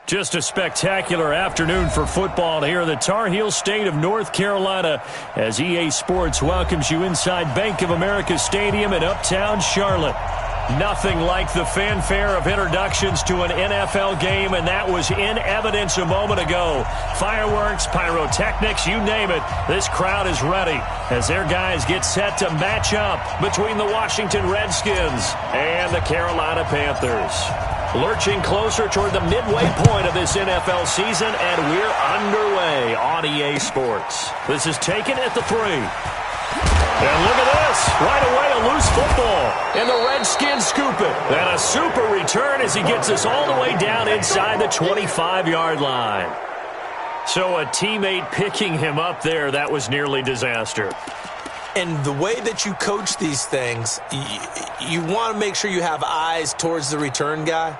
Just a spectacular afternoon for football here in the Tar Heel state of North Carolina as EA Sports welcomes you inside Bank of America Stadium in Uptown Charlotte. Nothing like the fanfare of introductions to an NFL game, and that was in evidence a moment ago. Fireworks, pyrotechnics, you name it. This crowd is ready as their guys get set to match up between the Washington Redskins and the Carolina Panthers. Lurching closer toward the midway point of this NFL season, and we're underway on EA Sports. This is taken at the 3. And look at this. Right away, a loose football. And the Redskins scoop it. And a super return as he gets us all the way down inside the 25-yard line. So a teammate picking him up there, that was nearly disaster. And the way that you coach these things, you want to make sure you have eyes towards the return guy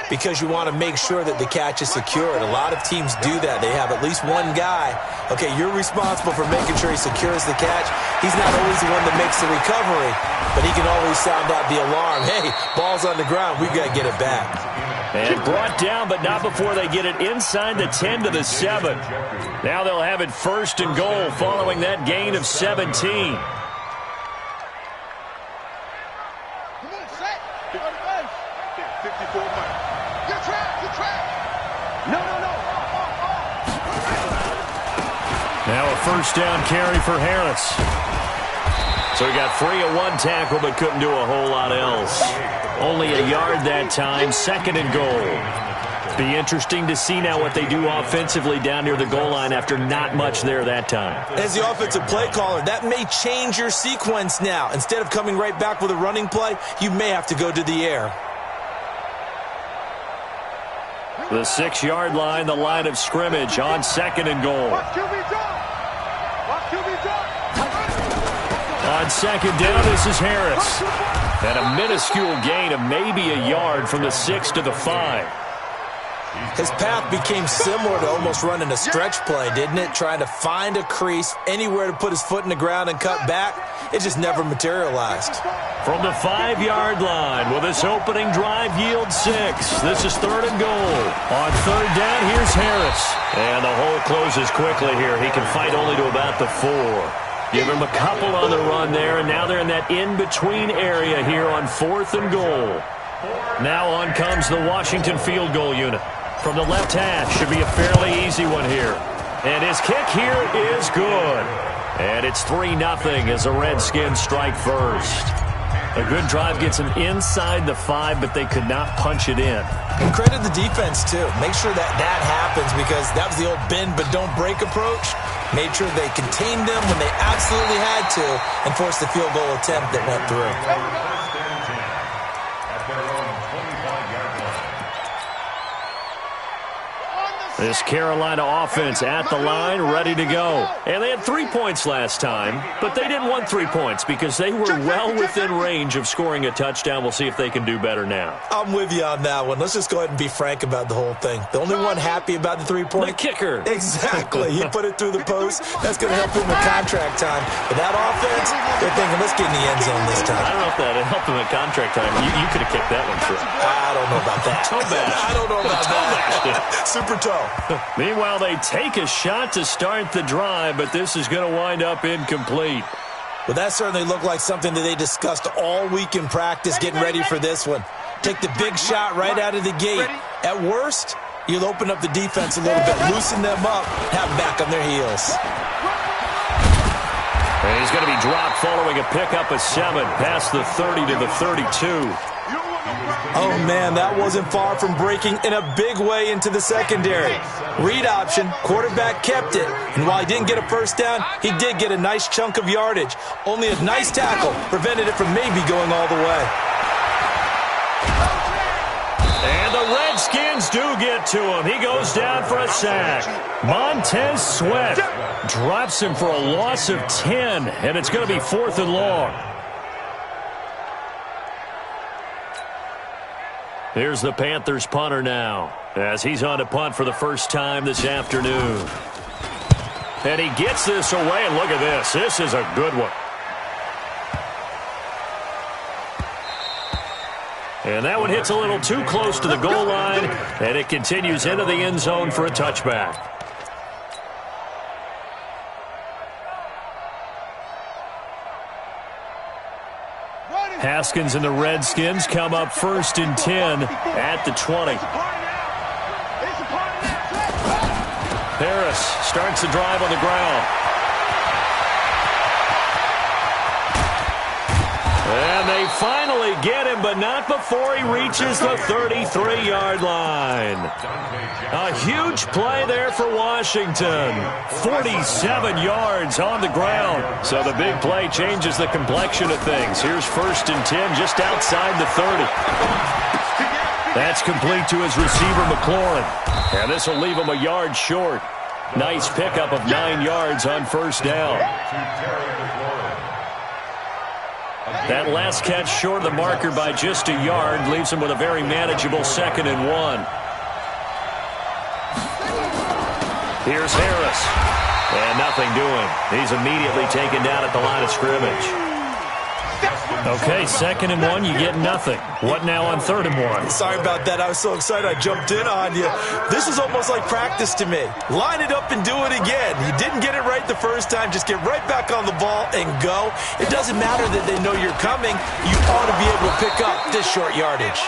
because you want to make sure that the catch is secured. A lot of teams do that. They have at least one guy. Okay, you're responsible for making sure he secures the catch. He's not always the one that makes the recovery, but he can always sound out the alarm. Hey, ball's on the ground. We've got to get it back. And brought down, but not before they get it inside the 10 to the 7. Now they'll have it 1st and goal following that gain of 17. Come on, set. 54 miles. Good track. No. Now a 1st down carry for Harris. So he got free of one tackle, but couldn't do a whole lot else. Only a yard that time, 2nd and goal. Be interesting to see now what they do offensively down near the goal line after not much there that time. As the offensive play caller, that may change your sequence now. Instead of coming right back with a running play, you may have to go to the air. The 6-yard line, the line of scrimmage on 2nd and goal. Watch QB drop. On 2nd down, this is Harris. And a minuscule gain of maybe a yard from the 6 to the 5. His path became similar to almost running a stretch play, didn't it? Trying to find a crease, anywhere to put his foot in the ground and cut back. It just never materialized. From the 5-yard line, will this opening drive yield 6? This is 3rd and goal. On 3rd down, here's Harris. And the hole closes quickly here. He can fight only to about the 4. Give him a couple on the run there, and now they're in that in-between area here on 4th and goal. Now on comes the Washington field goal unit. From the left hash, should be a fairly easy one here. And his kick here is good. And it's 3-0 as the Redskins strike first. A good drive gets them inside the 5, but they could not punch it in. And credit the defense, too. Make sure that happens because that was the old bend but don't break approach. Made sure they contained them when they absolutely had to and forced the field goal attempt that went through. This Carolina offense at the line, ready to go. And they had 3 points last time, but they didn't want 3 points because they were well within range of scoring a touchdown. We'll see if they can do better now. I'm with you on that one. Let's just go ahead and be frank about the whole thing. The only one happy about the 3-point? The kicker. Exactly. He put it through the post. That's going to help him with contract time. But that offense, they're thinking, let's get in the end zone this time. I don't know if that helped him at contract time. You could have kicked that one through. I don't know about that. Toe bash. I don't know about that. Super toe. Meanwhile, they take a shot to start the drive, but this is going to wind up incomplete. Well, that certainly looked like something that they discussed all week in practice, getting ready for this one. Take the big shot right out of the gate. At worst, you'll open up the defense a little bit, loosen them up, have them back on their heels. And he's going to be dropped following a pickup of 7 past the 30 to the 32. Oh, man, that wasn't far from breaking in a big way into the secondary. Read option, quarterback kept it, and while he didn't get a 1st down, he did get a nice chunk of yardage. Only a nice tackle prevented it from maybe going all the way. And the Redskins do get to him. He goes down for a sack. Montez Sweat drops him for a loss of 10, and it's going to be 4th and long. Here's the Panthers punter now as he's on to punt for the first time this afternoon. And he gets this away, and look at this. This is a good one. And that one hits a little too close to the goal line, and it continues into the end zone for a touchback. Haskins and the Redskins come up 1st and 10 at the 20. Harris starts the drive on the ground. And they finally get him, but not before he reaches the 33-yard line. A huge play there for Washington. 47 yards on the ground. So the big play changes the complexion of things. Here's 1st and 10 just outside the 30. That's complete to his receiver, McLaurin. And this will leave him a yard short. Nice pickup of 9 yards on 1st down. That last catch short of the marker by just a yard leaves him with a very manageable 2nd and 1. Here's Harris. And nothing doing. He's immediately taken down at the line of scrimmage. Okay, 2nd and 1, you get nothing. What now on 3rd and 1? Sorry about that. I was so excited I jumped in on you. This is almost like practice to me. Line it up and do it again. You didn't get it right the first time. Just get right back on the ball and go. It doesn't matter that they know you're coming. You ought to be able to pick up this short yardage.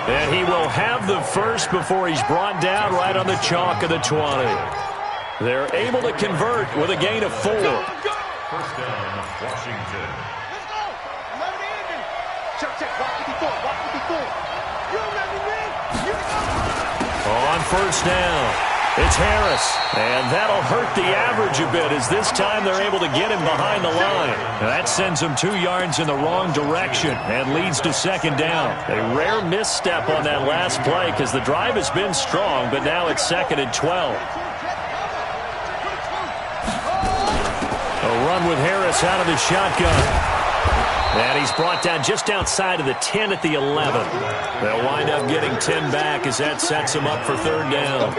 And he will have the first before he's brought down right on the chalk of the 20. They're able to convert with a gain of 4. 1st down, Washington. On 1st down, it's Harris. And that'll hurt the average a bit as this time they're able to get him behind the line. And that sends him 2 yards in the wrong direction and leads to 2nd down. A rare misstep on that last play because the drive has been strong, but now it's 2nd and 12. A run with Harris out of the shotgun. And he's brought down just outside of the 10 at the 11. They'll wind up getting 10 back as that sets him up for 3rd down.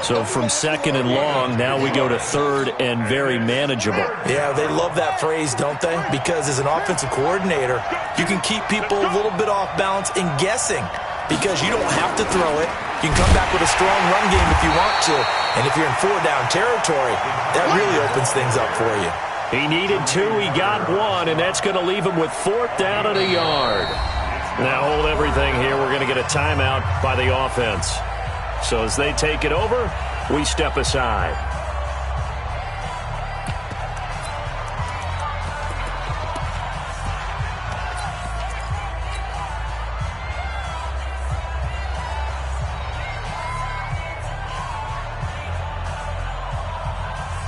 So from 2nd and long, now we go to 3rd and very manageable. Yeah, they love that phrase, don't they? Because as an offensive coordinator, you can keep people a little bit off balance and guessing because you don't have to throw it. You can come back with a strong run game if you want to. And if you're in 4-down territory, that really opens things up for you. He needed 2, he got 1, and that's going to leave him with 4th down and a yard. Now hold everything here. We're going to get a timeout by the offense. So as they take it over, we step aside.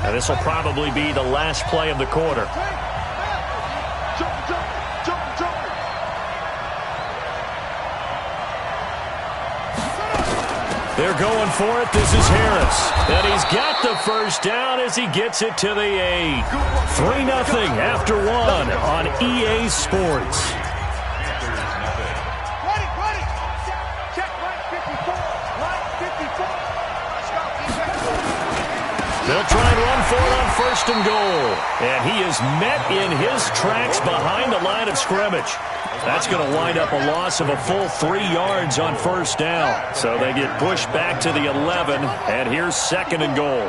And this will probably be the last play of the quarter. They're going for it. This is Harris. And he's got the 1st down as he gets it to the 8. 3-0 after 1 on EA Sports. They'll try and run for it on 1st and goal. And he is met in his tracks behind the line of scrimmage. That's going to wind up a loss of a full 3 yards on 1st down. So they get pushed back to the 11, and here's 2nd and goal.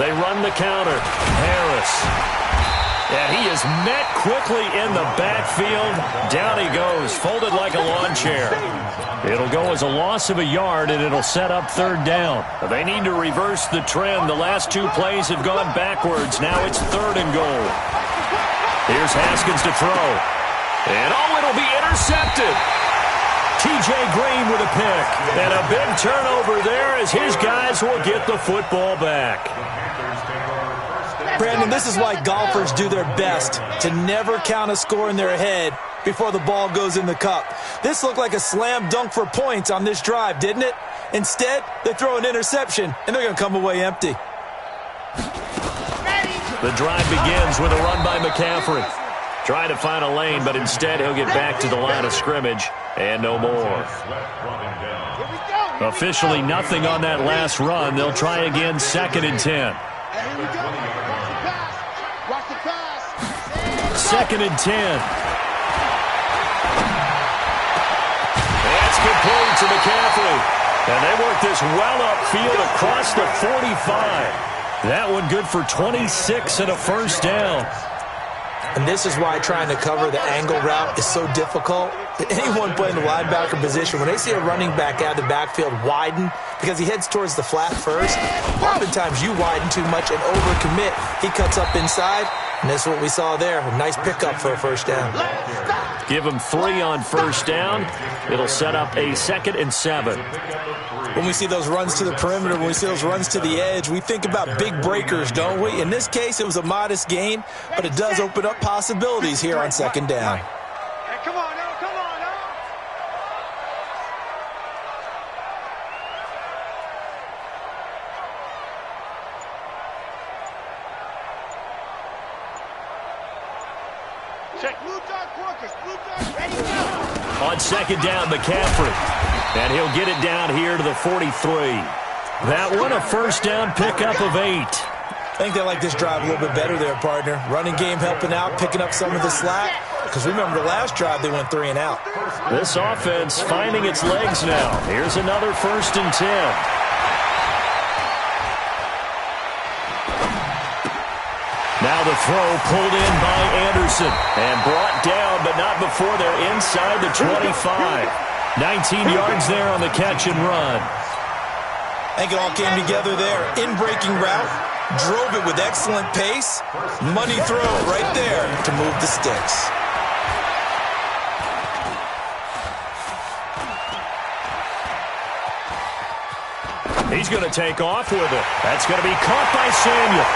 They run the counter. Harris. And he is met quickly in the backfield. Down he goes, folded like a lawn chair. It'll go as a loss of a yard, and it'll set up 3rd down. They need to reverse the trend. The last 2 plays have gone backwards. Now it's 3rd and goal. Here's Haskins to throw. And it'll be intercepted. T.J. Green with a pick. And a big turnover there as his guys will get the football back. Brandon, this is why golfers do their best to never count a score in their head before the ball goes in the cup. This looked like a slam dunk for points on this drive, didn't it? Instead, they throw an interception, and they're going to come away empty. The drive begins with a run by McCaffrey. Trying to find a lane, but instead he'll get back to the line of scrimmage, and no more. Officially nothing on that last run. They'll try again, 2nd and 10. 2nd and 10. complete to McCaffrey. And they work this well upfield across the 45. That one good for 26 and a first down. And this is why trying to cover the angle route is so difficult. Anyone playing the linebacker position, when they see a running back out of the backfield widen because he heads towards the flat first, oftentimes you widen too much and overcommit. He cuts up inside, and this is what we saw there. A nice pickup for a first down. Give him 3 on first down. It'll set up a 2nd and 7. When we see those runs to the perimeter, when we see those runs to the edge, we think about big breakers, don't we? In this case, it was a modest gain, but it does open up possibilities here on 2nd down. Hey, come on now, come on now. Check. Blue dot workers, blue dot ready now. On 2nd down, McCaffrey. And he'll get it down here to the 43. That one a first down pickup of 8. I think they like this drive a little bit better there, partner. Running game helping out, picking up some of the slack. Because remember, the last drive they went 3 and out. This offense finding its legs now. Here's another 1st and 10. Now the throw pulled in by Anderson. And brought down, but not before they're inside the 25. 19 yards there on the catch and run. I think it all came together there. In-breaking route, drove it with excellent pace. Money throw right there to move the sticks. He's going to take off with it. That's going to be caught by Samuel.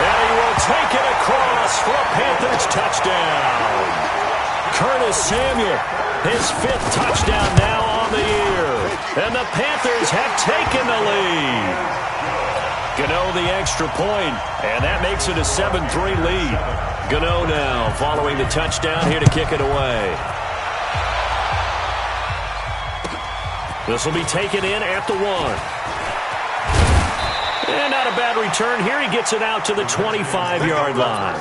And he will take it across for a Panthers touchdown. Curtis Samuel, his 5th touchdown now on the year. And the Panthers have taken the lead. Gano the extra point, and that makes it a 7-3 lead. Gano now following the touchdown here to kick it away. This will be taken in at the 1. And not a bad return here. He gets it out to the 25-yard line.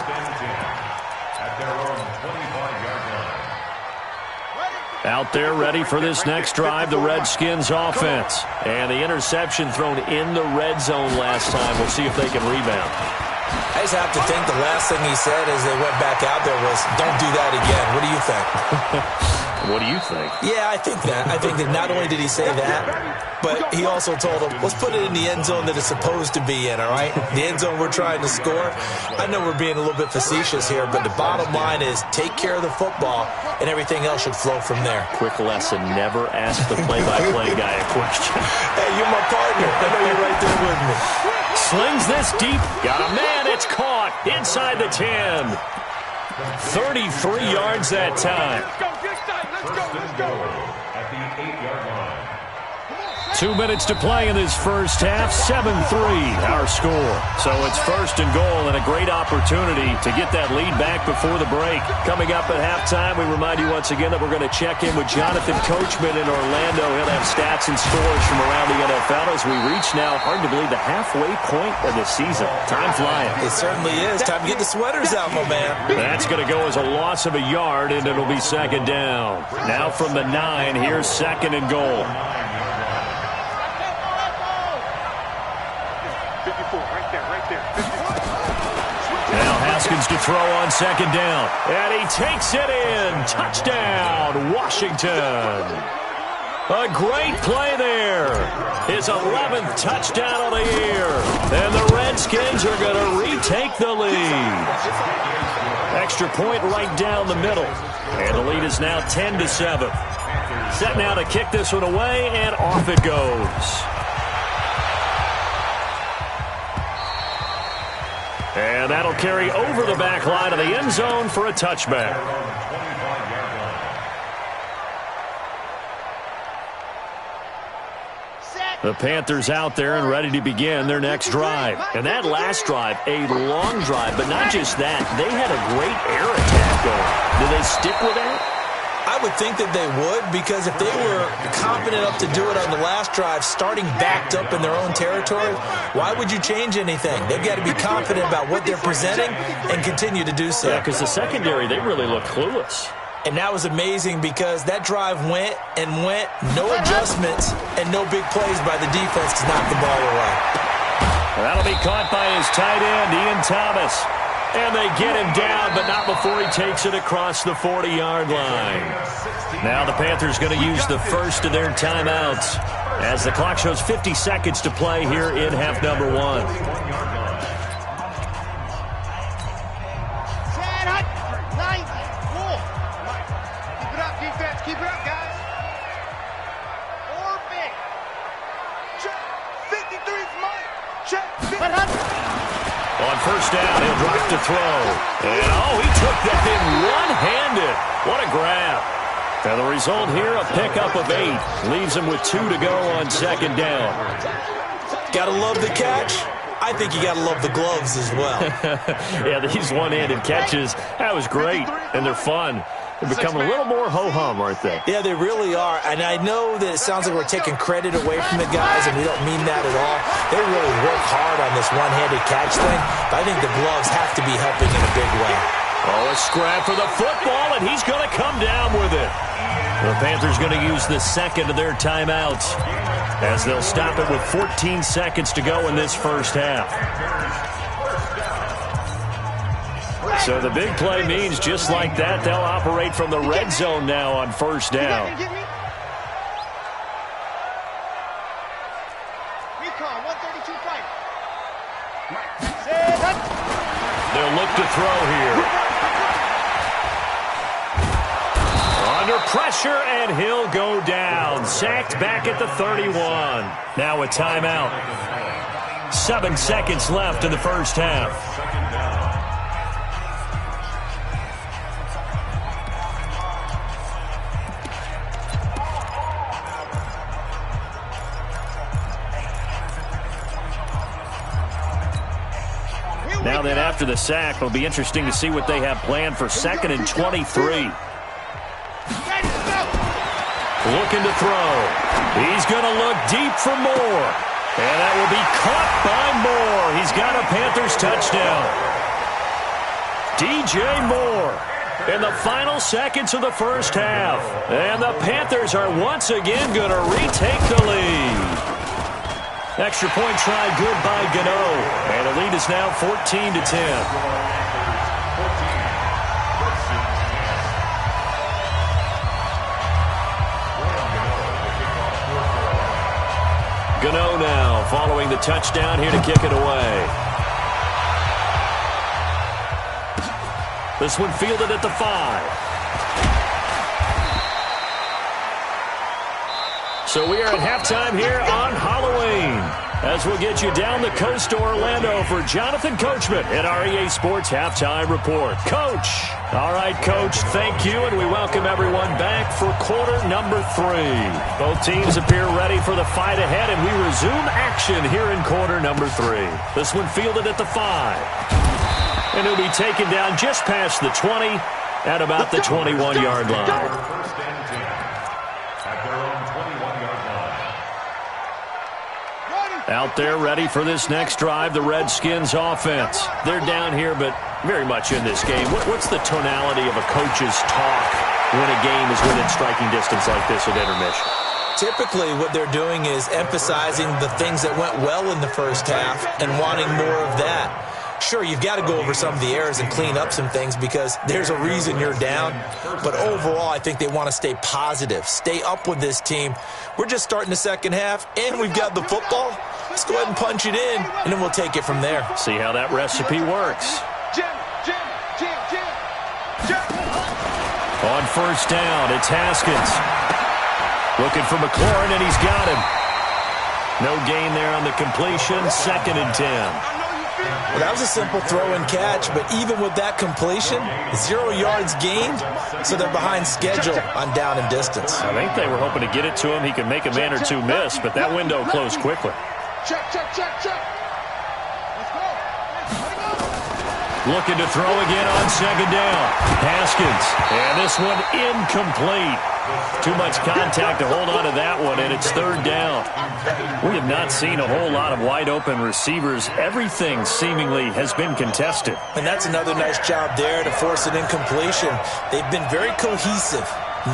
Out there ready for this next drive, the Redskins offense. And the interception thrown in the red zone last time. We'll see if they can rebound. I just have to think the last thing he said as they went back out there was, don't do that again. What do you think? What do you think? Yeah, I think that. I think that not only did he say that, but he also told them, let's put it in the end zone that it's supposed to be in, all right? The end zone we're trying to score. I know we're being a little bit facetious here, but the bottom line is take care of the football, and everything else should flow from there. Quick lesson, never ask the play-by-play guy a question. Hey, you're my partner. I know you're right there with me. Slings this deep. Got a man. It's caught inside the 10. 33 yards that time. Let's go. At the 8-yard line. 2 minutes to play in this first half. 7-3 our score. So it's 1st and goal and a great opportunity to get that lead back before the break. Coming up at halftime, we remind you once again that we're going to check in with Jonathan Coachman in Orlando. He'll have stats and scores from around the NFL as we reach now, hard to believe, the halfway point of the season. Time flying. It certainly is. Time to get the sweaters out, my man. That's going to go as a loss of a yard, and it'll be 2nd down. Now from the 9, here's 2nd and goal. Now Haskins to throw on 2nd down. And he takes it in. Touchdown, Washington. A great play there. His 11th touchdown of the year. And the Redskins are going to retake the lead. Extra point right down the middle. And the lead is now 10-7. Set now to kick this one away, and off it goes. And that'll carry over the back line of the end zone for a touchback. The Panthers out there and ready to begin their next drive. And that last drive, a long drive, but not just that. They had a great air attack going. Do they stick with that? I would think that they would, because if they were confident enough to do it on the last drive, starting backed up in their own territory, why would you change anything? They've got to be confident about what they're presenting and continue to do so. Yeah, because the secondary, they really look clueless. And that was amazing because that drive went and went, no adjustments, and no big plays by the defense to knock the ball away. That'll be caught by his tight end, Ian Thomas. And they get him down, but not before he takes it across the 40-yard line. Now the Panthers going to use the first of their timeouts as the clock shows 50 seconds to play here in half number 1. Keep it up, guys. 4 big. Check. 53's mine. Check. On first down, he'll drop to throw. And, he took that in one-handed. What a grab. And the result here, a pickup of 8. Leaves him with 2 to go on second down. Gotta love the catch. I think you gotta love the gloves as well. Yeah, these one-handed catches, that was great. And they're fun. They're becoming a little more ho-hum, aren't they? Yeah, they really are. And I know that it sounds like we're taking credit away from the guys, and we don't mean that at all. They really work hard on this one-handed catch thing, but I think the gloves have to be helping in a big way. A scrap for the football, and he's going to come down with it. The Panthers going to use the second of their timeouts as they'll stop it with 14 seconds to go in this first half. So the big play means just like that, they'll operate from the red zone now on first down. They'll look to throw here. Under pressure, and he'll go down. Sacked back at the 31. Now a timeout. 7 seconds left in the first half. Now then, after the sack, it'll be interesting to see what they have planned for 2nd and 23. Looking to throw. He's going to look deep for Moore. And that will be caught by Moore. He's got a Panthers touchdown. DJ Moore in the final seconds of the first half. And the Panthers are once again going to retake the lead. Extra point try good by Gano. And the lead is now 14-10. Gano now following the touchdown here to kick it away. This one fielded at the 5. So we are at halftime here on Halloween as we'll get you down the coast to Orlando for Jonathan Coachman at our EA Sports Halftime Report. Coach. All right, Coach, thank you, and we welcome everyone back for quarter number 3. Both teams appear ready for the fight ahead, and we resume action here in quarter number 3. This one fielded at the 5. And he'll be taken down just past the 20 at about the 21-yard line. Out there ready for this next drive, the Redskins offense. They're down here, but very much in this game. What's the tonality of a coach's talk when a game is within striking distance like this at intermission? Typically, what they're doing is emphasizing the things that went well in the first half and wanting more of that. Sure, you've got to go over some of the errors and clean up some things because there's a reason you're down. But overall, I think they want to stay positive, stay up with this team. We're just starting the second half, and we've got the football. Let's go ahead and punch it in, and then we'll take it from there. See how that recipe works. On first down, it's Haskins. Looking for McLaurin, and he's got him. No gain there on the completion, 2nd and 10. Well, that was a simple throw and catch, but even with that completion, 0 yards gained, so they're behind schedule on down and distance. I think they were hoping to get it to him. He could make a man or two miss, but that window closed quickly. Check. Let's go. Looking to throw again on second down. Haskins. And this one incomplete. Too much contact to hold on to that one, and it's third down. We have not seen a whole lot of wide-open receivers. Everything seemingly has been contested. And that's another nice job there to force an incompletion. They've been very cohesive,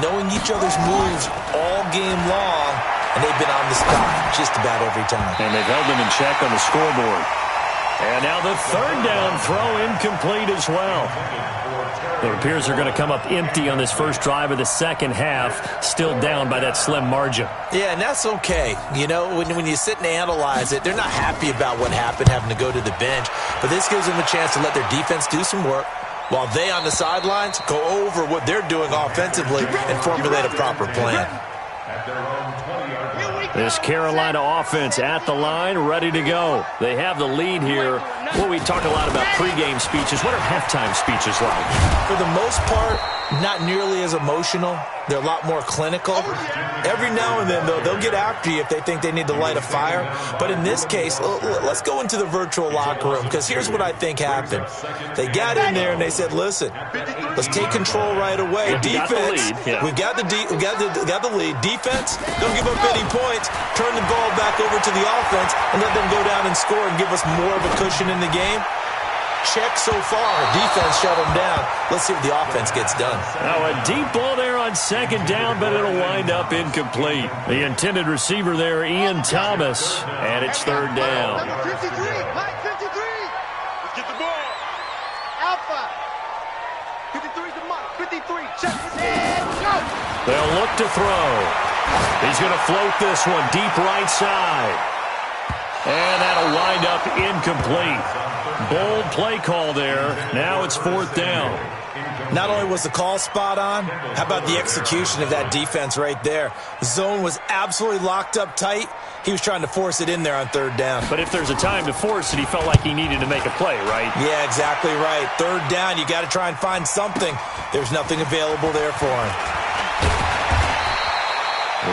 knowing each other's moves all game long, and they've been on the spot just about every time. And they've held them in check on the scoreboard. And now the third down throw incomplete as well. It appears they're going to come up empty on this first drive of the second half, still down by that slim margin. Yeah, and that's okay. You know, when you sit and analyze it, they're not happy about what happened having to go to the bench. But this gives them a chance to let their defense do some work while they on the sidelines go over what they're doing offensively and formulate a proper plan. This Carolina offense at the line, ready to go. They have the lead here. Well, we talk a lot about pregame speeches. What are halftime speeches like? For the most part, not nearly as emotional. They're a lot more clinical. Every now and then, though, they'll get after you if they think they need to light a fire. But in this case, let's go into the virtual locker room, because here's what I think happened. They got in there and they said, listen, let's take control right away. Defense, we've got the lead. Defense, don't give up any points. Turn the ball back over to the offense and let them go down and score and give us more of a cushion in the game. Check so far. Defense shut them down. Let's see what the offense gets done. Now a deep ball there on second down, but it'll wind up incomplete. The intended receiver there, Ian Thomas, and it's third down. 53, Mike, 53. Let's get the ball. Alpha. 53 to Mike, 53. Check. Go. They'll look to throw. He's going to float this one deep right side. And that'll wind up incomplete. Bold play call there. Now it's fourth down. Not only was the call spot on, how about the execution of that defense right there? The zone was absolutely locked up tight. He was trying to force it in there on third down. But if there's a time to force it, he felt like he needed to make a play, right? Yeah, exactly right. Third down, you got to try and find something. There's nothing available there for him.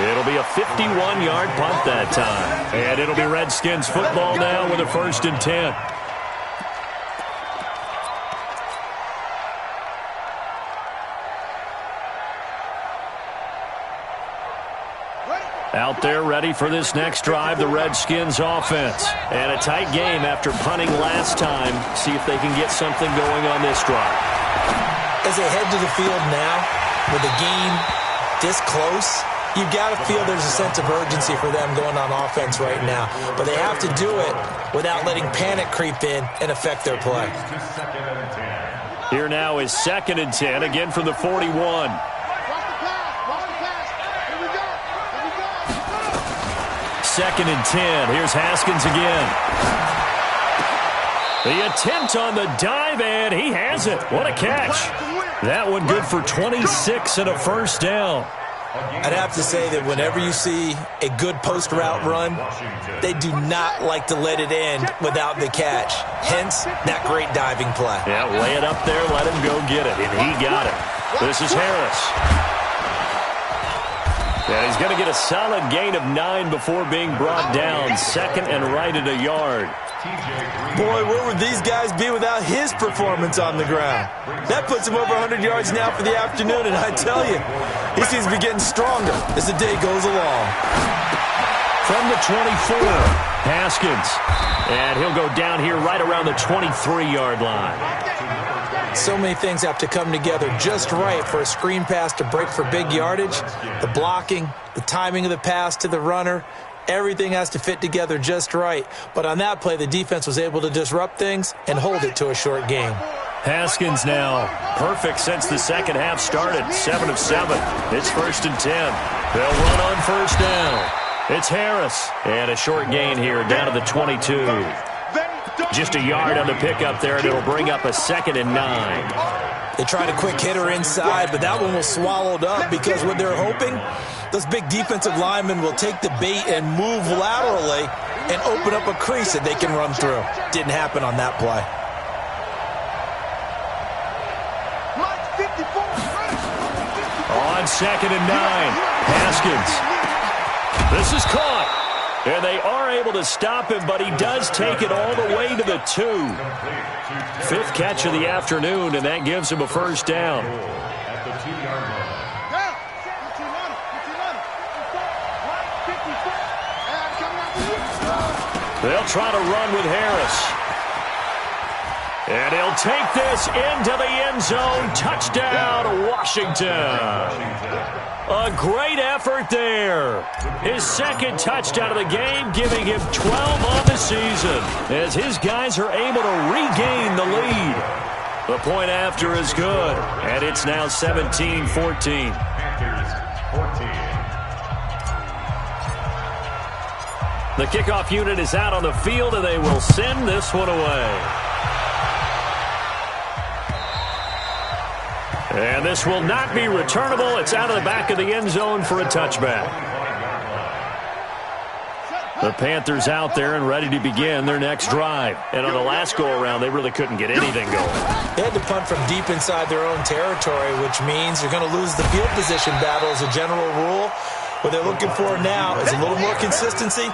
It'll be a 51-yard punt that time. And it'll be Redskins football now with a 1st and 10. Out there ready for this next drive, the Redskins offense. And a tight game after punting last time. See if they can get something going on this drive. As they head to the field now, with the game this close, you've got to feel there's a sense of urgency for them going on offense right now. But they have to do it without letting panic creep in and affect their play. Here now is 2nd and 10, again from the 41. Second and 10. Here's Haskins again. The attempt on the dive, and he has it. What a catch. That one good for 26 and a 1st down. I'd have to say that whenever you see a good post route run, they do not like to let it end without the catch. Hence, that great diving play. Yeah, lay it up there, let him go get it, and he got it. This is Harris. And he's going to get a solid gain of 9 before being brought down. 2nd and right at a yard. Boy, where would these guys be without his performance on the ground? That puts him over 100 yards now for the afternoon, and I tell you, he seems to be getting stronger as the day goes along. From the 24, Haskins. And he'll go down here right around the 23-yard line. So many things have to come together just right for a screen pass to break for big yardage. The blocking, the timing of the pass to the runner, everything has to fit together just right. But on that play, the defense was able to disrupt things and hold it to a short game. Haskins now perfect since the second half started. 7 of 7. It's 1st and 10. They'll run on 1st down. It's Harris. And a short gain here down to the 22. Just a yard on the pickup there, and it'll bring up a 2nd and 9. They tried a quick hitter inside, but that one was swallowed up because what they're hoping, those big defensive linemen will take the bait and move laterally and open up a crease that they can run through. Didn't happen on that play. On 2nd and 9, Haskins. This is caught. And they are able to stop him, but he does take it all the way to the 2. 5th catch of the afternoon, and that gives him a first down. At the 2-yard line. They'll try to run with Harris. And he'll take this into the end zone. Touchdown, Washington. A great effort there. His 2nd touchdown of the game, giving him 12 on the season, as his guys are able to regain the lead. The point after is good, and it's now 17-14. Panthers 14. The kickoff unit is out on the field, and they will send this one away. And this will not be returnable. It's out of the back of the end zone for a touchback. The Panthers out there and ready to begin their next drive. And on the last go-around, they really couldn't get anything going. They had to punt from deep inside their own territory, which means you're going to lose the field position battle as a general rule. What they're looking for now is a little more consistency,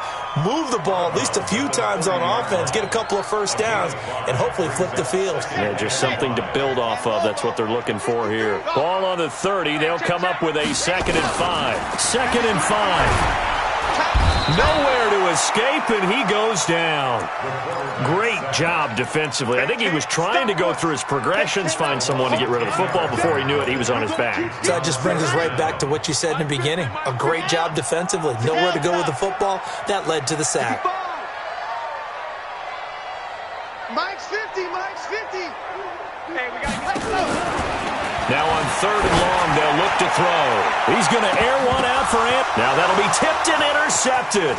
move the ball at least a few times on offense, get a couple of first downs, and hopefully flip the field. Yeah, just something to build off of. That's what they're looking for here. Ball on the 30. They'll come up with a 2nd and 5. 2nd and 5. Nowhere to escape, and he goes down. Great job defensively. I think he was trying to go through his progressions, find someone to get rid of the football. Before he knew it, he was on his back. So that just brings us right back to what you said in the beginning. A great job defensively. Nowhere to go with the football. That led to the sack. Mike's 50, Mike's 50. Hey, we got to Now on 3rd and long, they'll look to throw. He's going to air one out for Ant. Now that'll be tipped and intercepted.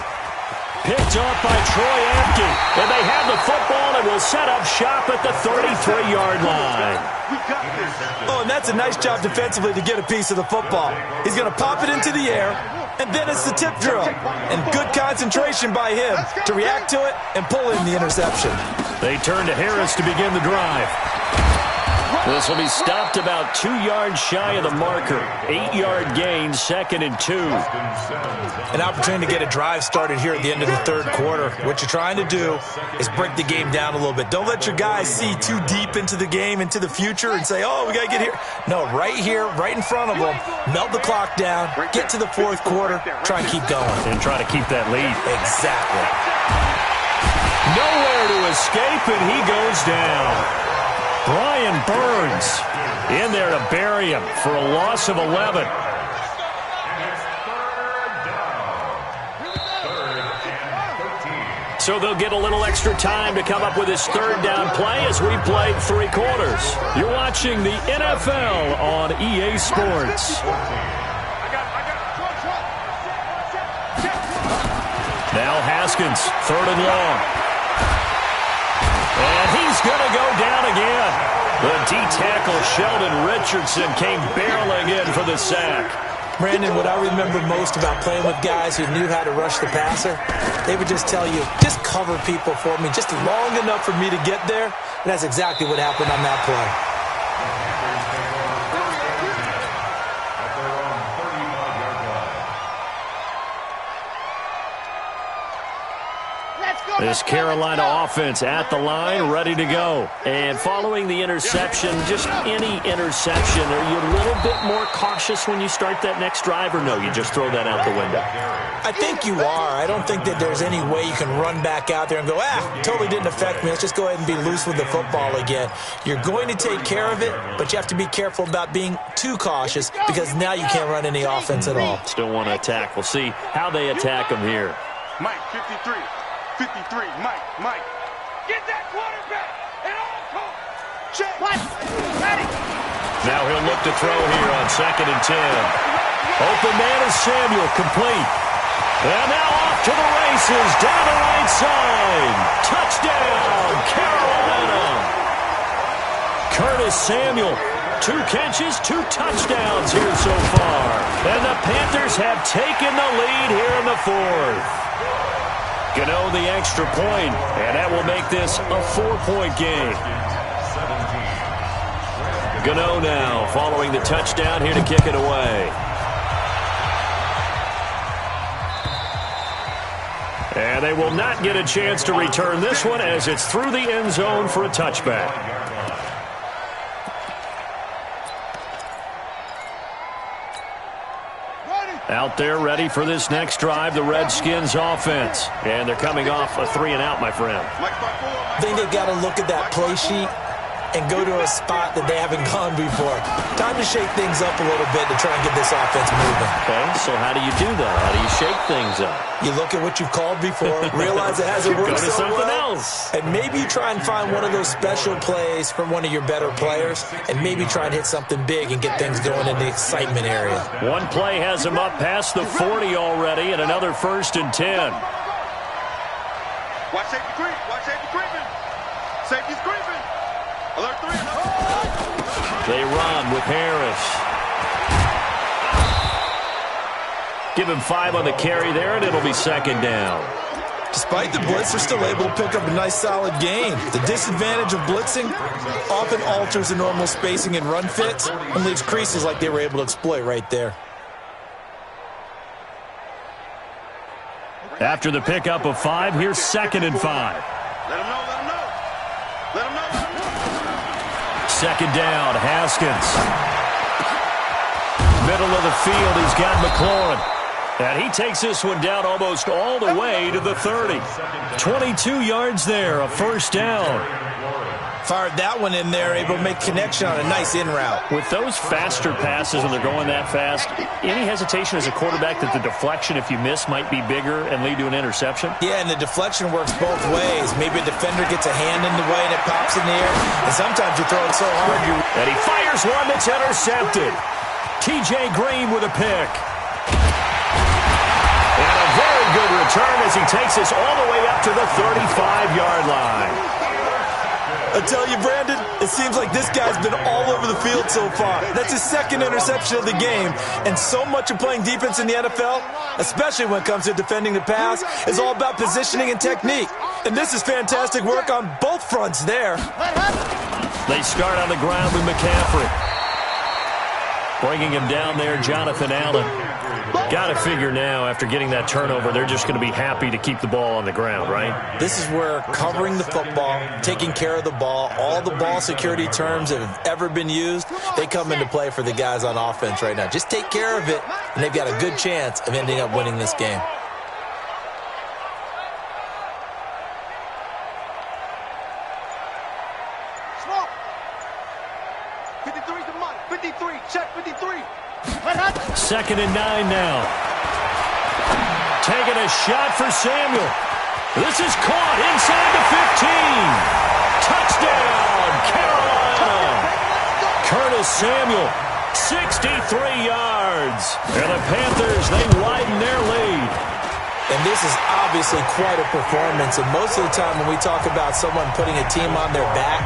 Picked off by Troy Apke. And they have the football and will set up shop at the 33-yard line. Oh, and that's a nice job defensively to get a piece of the football. He's going to pop it into the air, and then it's the tip drill. And good concentration by him to react to it and pull in the interception. They turn to Harris to begin the drive. This will be stopped about 2 yards shy of the marker. 8-yard gain, 2nd and 2. An opportunity to get a drive started here at the end of the 3rd quarter. What you're trying to do is break the game down a little bit. Don't let your guys see too deep into the game, into the future, and say, oh, we got to get here. No, right here, right in front of them, melt the clock down, get to the 4th quarter, try and keep going. And try to keep that lead. Exactly. Nowhere to escape, and he goes down. Brian Burns in there to bury him for a loss of 11. So they'll get a little extra time to come up with his 3rd down play as we played 3 quarters. You're watching the NFL on EA Sports. Now Haskins, 3rd and long. And he's going to go down again. The D-tackle Sheldon Richardson came barreling in for the sack. Brandon, what I remember most about playing with guys who knew how to rush the passer, they would just tell you, just cover people for me, just long enough for me to get there. And that's exactly what happened on that play. This Carolina offense at the line, ready to go. And following the interception, just any interception, are you a little bit more cautious when you start that next drive, or no, you just throw that out the window? I think you are. I don't think that there's any way you can run back out there and go, totally didn't affect me. Let's just go ahead and be loose with the football again. You're going to take care of it, but you have to be careful about being too cautious because now you can't run any offense at all. Still want to attack. We'll see how they attack them here. Mike, 53. 53, Mike. Get that quarterback and all call. Check. What? Ready. Now he'll look to throw here on 2nd and 10. Open man is Samuel, complete. And now off to the races, down the right side. Touchdown, Carolina. Curtis Samuel, 2 catches, 2 touchdowns here so far. And the Panthers have taken the lead here in the 4th. Gano the extra point, and that will make this a 4-point game. Gano now following the touchdown here to kick it away. And they will not get a chance to return this one as it's through the end zone for a touchback. Out there ready for this next drive, the Redskins offense. And they're coming off a 3-and-out, my friend. I think they've got to look at that play sheet and go to a spot that they haven't gone before. Time to shake things up a little bit to try and get this offense moving. Okay, so how do you do that? How do you shake things up? You look at what you've called before, realize it hasn't worked so something well, else. and maybe you try and find one of those special plays from one of your better players, and maybe try and hit something big and get things going in the excitement area. One play has him up past the 40 already, and another 1st and 10. Watch safety creep. Watch safety creeping. Safety's creeping. Alert 3. They run with Harris. Give him 5 on the carry there, and it'll be 2nd down. Despite the blitz, they're still able to pick up a nice, solid gain. The disadvantage of blitzing often alters the normal spacing and run fits and leaves creases like they were able to exploit right there. After the pickup of 5, here's 2nd and 5. Let him know. Let him know. Let him know. 2nd down, Haskins. Middle of the field, he's got McLaurin. And he takes this one down almost all the way to the 30. 22 yards there, a 1st down. Fired that one in there, able to make connection on a nice in route. With those faster passes when they're going that fast, any hesitation as a quarterback that the deflection, if you miss, might be bigger and lead to an interception? Yeah, and the deflection works both ways. Maybe a defender gets a hand in the way and it pops in the air. And sometimes you throw it so hard you... And he fires one that's intercepted. TJ Green with a pick. And a very good return as he takes this all the way up to the 35-yard line. I tell you, Brandon, it seems like this guy's been all over the field so far. That's his 2nd interception of the game. And so much of playing defense in the NFL, especially when it comes to defending the pass, is all about positioning and technique. And this is fantastic work on both fronts there. They start on the ground with McCaffrey. Bringing him down there, Jonathan Allen. Got to figure now, after getting that turnover, they're just going to be happy to keep the ball on the ground, right? This is where covering the football, taking care of the ball, all the ball security terms that have ever been used, they come into play for the guys on offense right now. Just take care of it, and they've got a good chance of ending up winning this game. Smoke. 53's the money. 53. Check 53. 2nd and 9 now. Taking a shot for Samuel. This is caught inside the 15. Touchdown, Carolina. Curtis Samuel, 63 yards. And the Panthers, they widen their lead. And this is obviously quite a performance. And most of the time when we talk about someone putting a team on their back,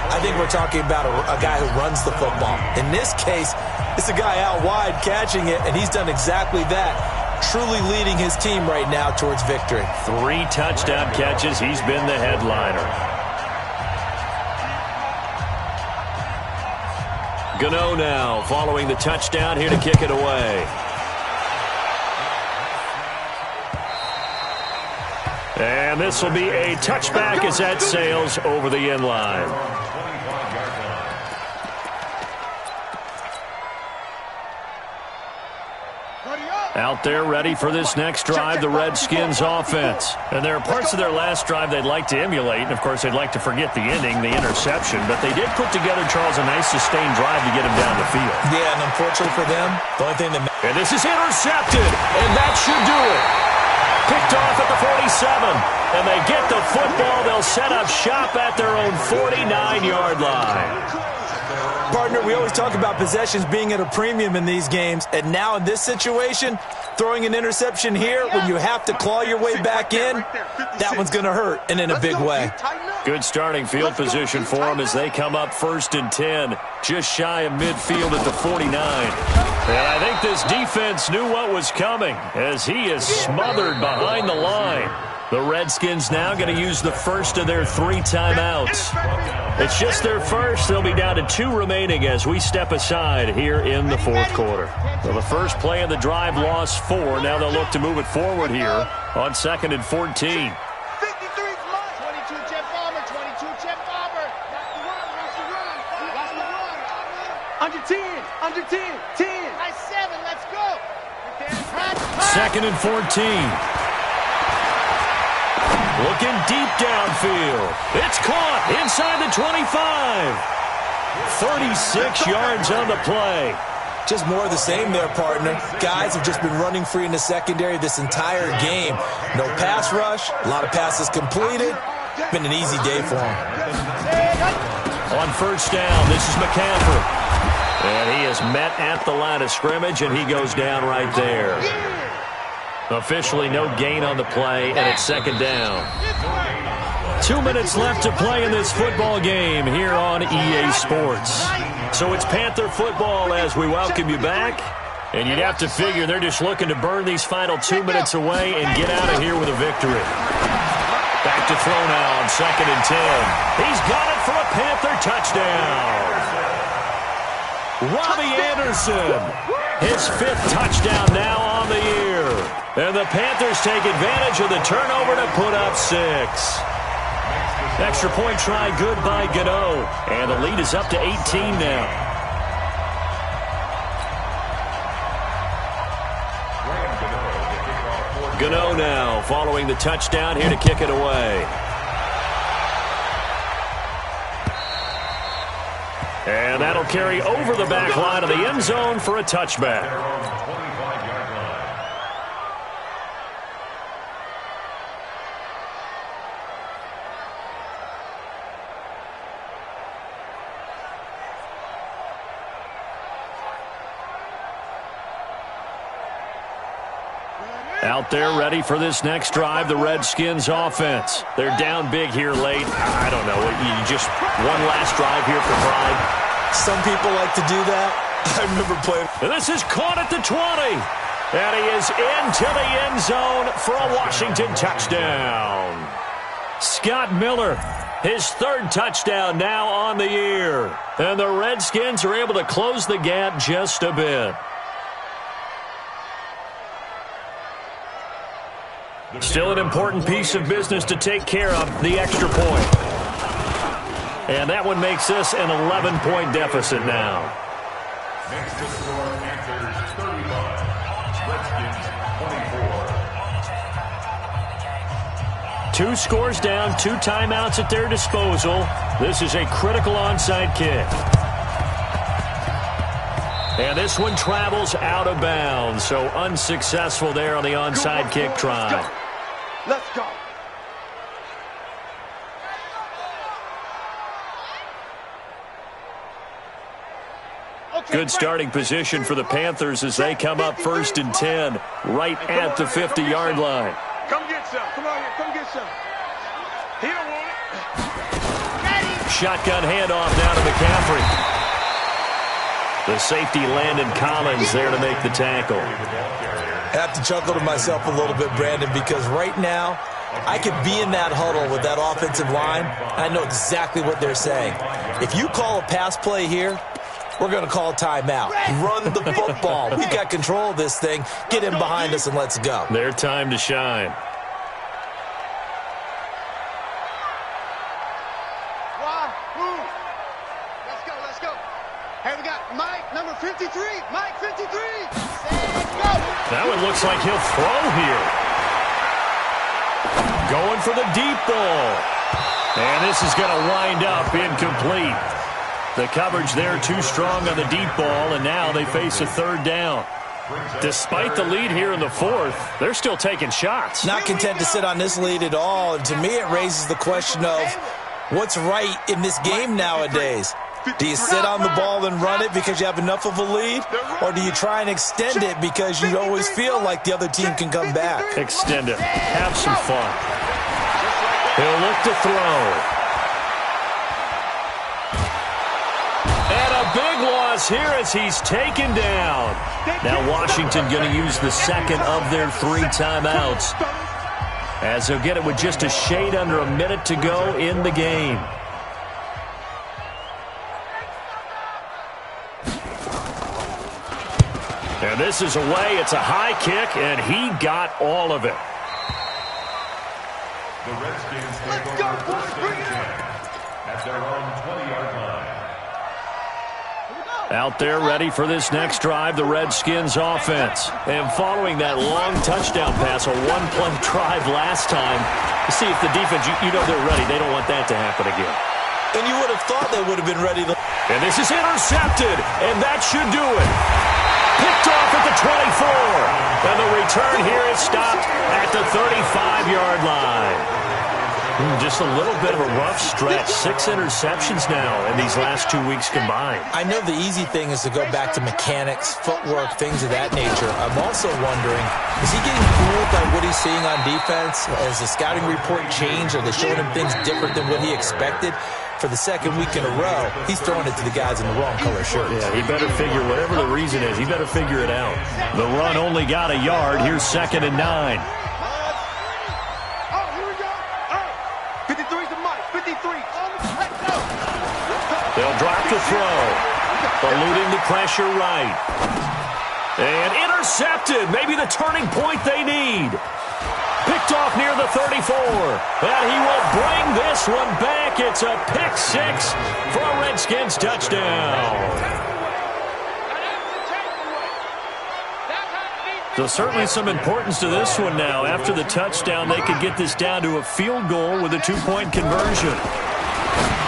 I think we're talking about a guy who runs the football. In this case, it's a guy out wide catching it, and he's done exactly that, truly leading his team right now towards victory. 3 touchdown catches. He's been the headliner. Gano now following the touchdown here to kick it away. And this will be a touchback as that sails over the end line. Out there ready for this next drive, the Redskins offense. And there are parts of their last drive they'd like to emulate. And, of course, they'd like to forget the ending, the interception. But they did put together, Charles, a nice sustained drive to get him down the field. Yeah, and unfortunately for them, the only thing that matters. And this is intercepted, and that should do it. Picked off at the 47, and they get the football. They'll set up shop at their own 49-yard line. Partner, we always talk about possessions being at a premium in these games, and now in this situation, throwing an interception here when you have to claw your way back in, that one's going to hurt, and in a big way. Good starting field position for them as they come up 1st and 10, just shy of midfield at the 49. And I think this defense knew what was coming as he is smothered behind the line. The Redskins now going to use the first of their 3 timeouts. It's just their first. They'll be down to 2 remaining as we step aside here in the 4th quarter. Well, the first play of the drive lost 4. Now they'll look to move it forward here on 2nd and 14. 22 Jet Bomber, 22 Jet Bomber. Watch the run. Under 10, under 10, 10. Nice 7, let's go. 2nd and 14. Looking deep downfield. It's caught inside the 25. 36 yards on the play. Just more of the same there, partner. Guys have just been running free in the secondary this entire game. No pass rush, a lot of passes completed. Been an easy day for them. On first down, this is McCaffrey. And he is met at the line of scrimmage, and he goes down right there. Officially no gain on the play, and it's 2nd down. 2 minutes left to play in this football game here on EA Sports. So it's Panther football as we welcome you back. And you'd have to figure they're just looking to burn these final 2 minutes away and get out of here with a victory. Back to throw now on 2nd and 10. He's got it for a Panther touchdown. Robbie Anderson, his 5th touchdown now on the year. And the Panthers take advantage of the turnover to put up 6. Extra point try good by Gano. And the lead is up to 18 now. Gano now following the touchdown here to kick it away. And that'll carry over the back line of the end zone for a touchback. Out there ready for this next drive, the Redskins offense. They're down big here late. I don't know. You just one last drive here for pride. Some people like to do that. I remember playing. And this is caught at the 20. And he is into the end zone for a Washington touchdown. Scott Miller, his 3rd touchdown now on the year. And the Redskins are able to close the gap just a bit. Still an important piece of business to take care of, the extra point. And that one makes this an 11-point deficit now. Next to score, Panthers 35, Redskins 24. 2 scores down, 2 timeouts at their disposal. This is a critical onside kick. And this one travels out of bounds, so unsuccessful there on the onside kick try. Let's go. Good starting position for the Panthers as they come up 1st and 10, right at the 50-yard line. Come get some. Come on here. Come get some. He don't want it. Shotgun handoff now to McCaffrey. The safety Landon Collins there to make the tackle. I have to chuckle to myself a little bit, Brandon, because right now I could be in that huddle with that offensive line. I know exactly what they're saying. If you call a pass play here, we're going to call a timeout. Run the football. We got control of this thing. Get in behind us and let's go. Their time to shine. Let's go, let's go. Hey, we got Mike, number 53. Mike, 53. Go. That one looks like he'll throw here. Going for the deep ball. And this is going to wind up incomplete. The coverage there too strong on the deep ball, and now they face a 3rd down. Despite the lead here in the 4th, they're still taking shots. Not content to sit on this lead at all, and to me it raises the question of what's right in this game nowadays. Do you sit on the ball and run it because you have enough of a lead? Or do you try and extend it because you always feel like the other team can come back? Extend it. Have some fun. He'll look to throw. And a big loss here as he's taken down. Now Washington going to use the 2nd of their 3 timeouts. as they'll get it with just a shade under a minute to go in the game. And this is away. It's a high kick, and he got all of it. The Redskins take over first and 10 at their own 20-yard line. Out there ready for this next drive, the Redskins offense. And following that long touchdown pass, a one-play drive last time, to see if the defense, you know they're ready. They don't want that to happen again. And you would have thought they would have been ready to... And this is intercepted, and that should do it. Picked off at the 24. And the return here is stopped at the 35-yard line. Just a little bit of a rough stretch. 6 interceptions now in these last 2 weeks combined. I know the easy thing is to go back to mechanics, footwork, things of that nature. I'm also wondering, is he getting fooled by what he's seeing on defense? Has the scouting report changed? Are they showing him things different than what he expected? For the second week in a row, he's throwing it to the guys in the wrong color shirts. Yeah, he better figure, whatever the reason is, he better figure it out. The run only got a yard. Here's 2nd and 9. Oh, here we go. 53's the money. 53. Let's go. They'll drop the throw. Eluding the pressure right. And intercepted. Maybe the turning point they need. Picked off near the 34. And he will bring this one back. It's a pick 6 for a Redskins touchdown. So certainly some importance to this one now. After the touchdown, they could get this down to a field goal with a 2-point conversion.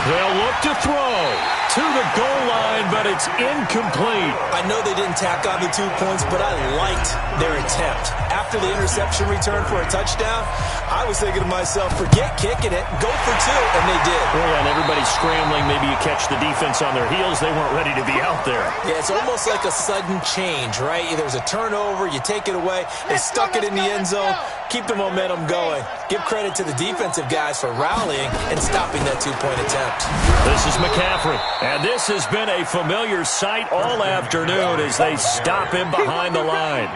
They'll look to throw to the goal line, but it's incomplete. I know they didn't tack on the 2 points, but I liked their attempt. After the interception return for a touchdown, I was thinking to myself, forget kicking it, go for 2, and they did. Well, and everybody's scrambling. Maybe you catch the defense on their heels. They weren't ready to be out there. Yeah, it's almost like a sudden change, right? There's a turnover, you take it away, they stuck it in the end zone, keep the momentum going. Give credit to the defensive guys for rallying and stopping that 2-point attempt. This is McCaffrey, and this has been a familiar sight all afternoon as they stop him behind the line.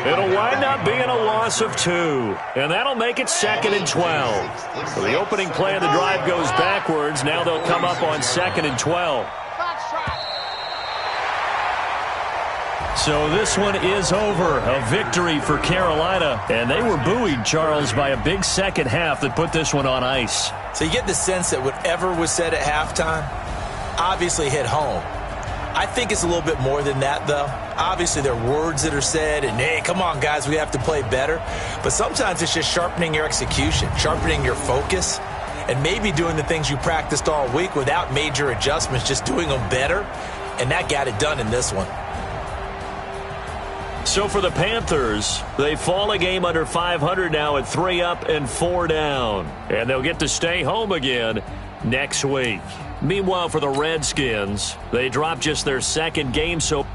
It'll wind up being a loss of 2, and that'll make it 2nd and 12. So the opening play of the drive goes backwards. Now they'll come up on 2nd and 12. So this one is over. A victory for Carolina. And they were buoyed, Charles, by a big second half that put this one on ice. So you get the sense that whatever was said at halftime obviously hit home. I think it's a little bit more than that, though. Obviously, there are words that are said, and, hey, come on, guys, we have to play better. But sometimes it's just sharpening your execution, sharpening your focus, and maybe doing the things you practiced all week without major adjustments, just doing them better. And that got it done in this one. So for the Panthers, they fall a game under 500 now at 3 up and 4 down. And they'll get to stay home again next week. Meanwhile, for the Redskins, they dropped just their second game so